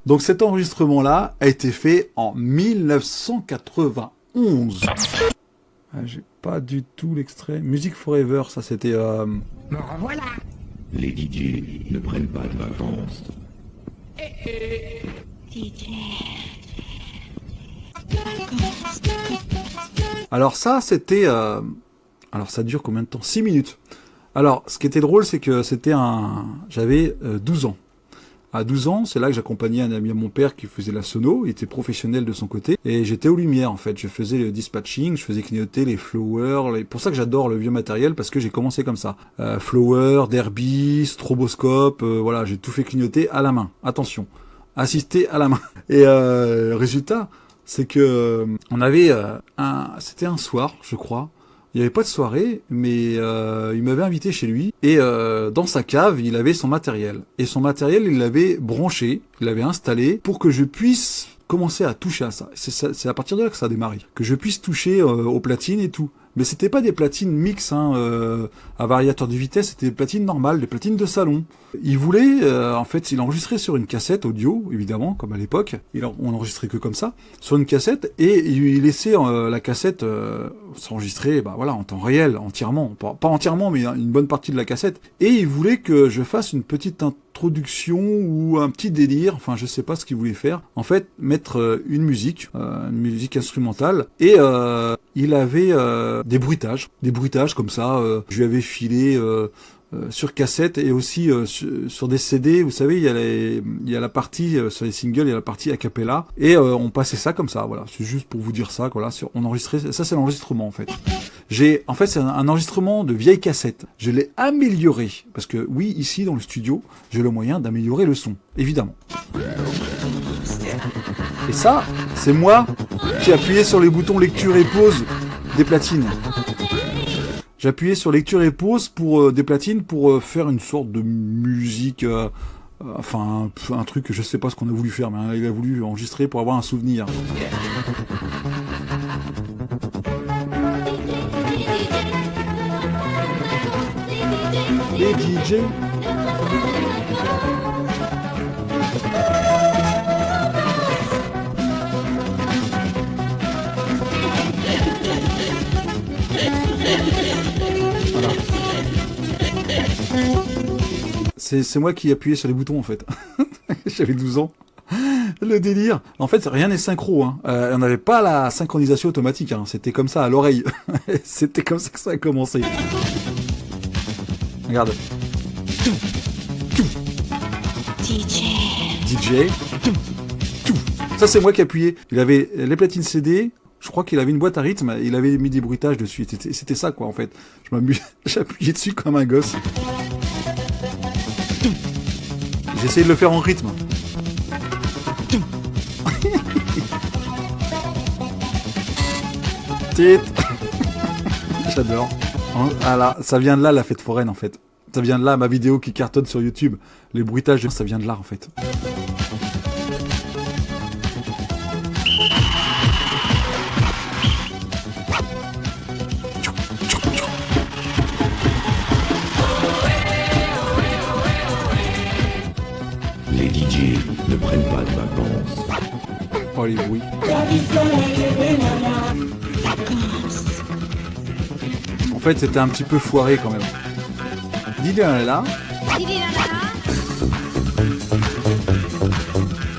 Donc cet enregistrement-là a été fait en 1991. Ah, j'ai pas du tout l'extrait. Music Forever, ça c'était... Me revoilà. Les DJ ne prennent pas de vacances. Alors ça, c'était... Alors ça dure combien de temps? 6 minutes. Alors, ce qui était drôle, c'est que c'était un... J'avais 12 ans. À 12 ans, c'est là que j'accompagnais un ami à mon père qui faisait la sono, il était professionnel de son côté, et j'étais aux lumières en fait, je faisais le dispatching, je faisais clignoter les flowers, pour ça que j'adore le vieux matériel, parce que j'ai commencé comme ça. Flower, derby, stroboscope, voilà, j'ai tout fait clignoter à la main, attention, assister à la main. Et résultat, c'est que on avait c'était un soir, je crois. Il n'y avait pas de soirée, mais il m'avait invité chez lui. Et dans sa cave, il avait son matériel. Et son matériel, il l'avait branché, il l'avait installé pour que je puisse commencer à toucher à ça. C'est à partir de là que ça a démarré. Que je puisse toucher aux platines et tout. Mais c'était pas des platines mix à variateur de vitesse, c'était des platines normales, des platines de salon. Il voulait, en fait, il enregistrait sur une cassette audio, évidemment, comme à l'époque. On enregistrait que comme ça, sur une cassette, et il laissait la cassette s'enregistrer, bah voilà, en temps réel, entièrement. Pas entièrement, mais une bonne partie de la cassette. Et il voulait que je fasse une petite introduction ou un petit délire, enfin je sais pas ce qu'il voulait faire. En fait, mettre une musique instrumentale, et il avait des bruitages comme ça. Je lui avais filé sur cassette et aussi sur des CD. Vous savez, il y a la partie sur les singles, il y a la partie a cappella, et on passait ça comme ça. Voilà, c'est juste pour vous dire ça. Voilà, on enregistrait. Ça, c'est l'enregistrement en fait. C'est un enregistrement de vieille cassette. Je l'ai amélioré parce que oui, ici dans le studio, j'ai le moyen d'améliorer le son, évidemment. Et ça, c'est moi qui appuyais sur les boutons lecture et pause des platines. J'appuyais sur lecture et pause pour des platines pour faire une sorte de musique, enfin un truc, je sais pas ce qu'on a voulu faire, mais il a voulu enregistrer pour avoir un souvenir. Les DJ. Voilà. C'est moi qui appuyais sur les boutons en fait. J'avais 12 ans. Le délire. En fait, rien n'est synchro. Hein. On n'avait pas la synchronisation automatique. Hein. C'était comme ça à l'oreille. C'était comme ça que ça a commencé. Regarde. DJ. Ça, c'est moi qui appuyais. Il avait les platines CD. Je crois qu'il avait une boîte à rythme. Il avait mis des bruitages dessus. C'était ça, quoi, en fait. J'appuyais dessus comme un gosse. J'ai essayé de le faire en rythme. J'adore. Ah là, ça vient de là, la fête foraine, en fait. Ça vient de là, ma vidéo qui cartonne sur YouTube. Les bruitages, ça vient de là, en fait. Les DJ ne prennent pas de vacances. Oh, les bruits. En fait, c'était un petit peu foiré, quand même. Dis là.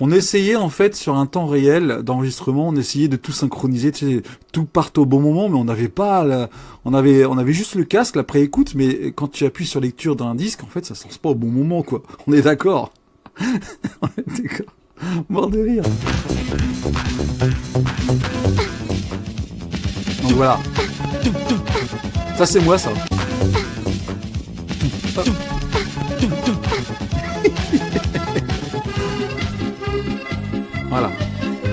On essayait en fait sur un temps réel d'enregistrement, on essayait de tout synchroniser, tu sais, tout part au bon moment, mais on n'avait pas, on avait juste le casque, la pré-écoute, mais quand tu appuies sur lecture d'un disque, en fait, ça se lance pas au bon moment, quoi. On est d'accord. On est d'accord. Mort de rire. Donc voilà. Ça c'est moi ça. Voilà.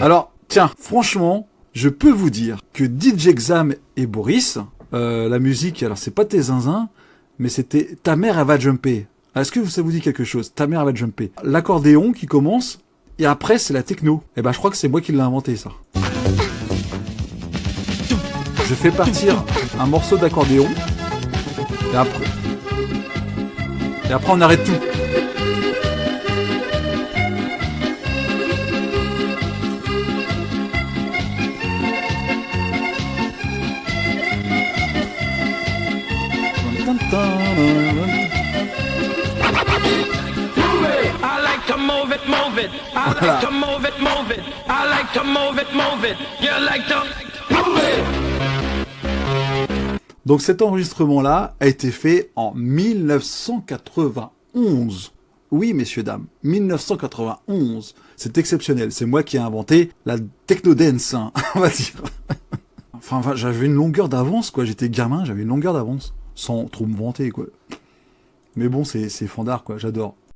Alors, tiens, franchement, je peux vous dire que DJ Xam et Boris, la musique, alors c'est pas tes zinzins, mais c'était Ta mère elle va jumper. Est-ce que ça vous dit quelque chose? Ta mère elle va jumper. L'accordéon qui commence, et après c'est la techno. Et ben je crois que c'est moi qui l'ai inventé ça. Je fais partir un morceau d'accordéon, et après on arrête tout. I like to move it, move it. I like to move it, move it. I like to move it, move it. You like to move it. Donc cet enregistrement-là a été fait en 1991. Oui, messieurs, dames, 1991. C'est exceptionnel. C'est moi qui ai inventé la techno-dance, hein, on va dire. Enfin, j'avais une longueur d'avance, quoi. J'étais gamin, j'avais une longueur d'avance. Sans trop me vanter, quoi. Mais bon, c'est fandard, quoi. J'adore.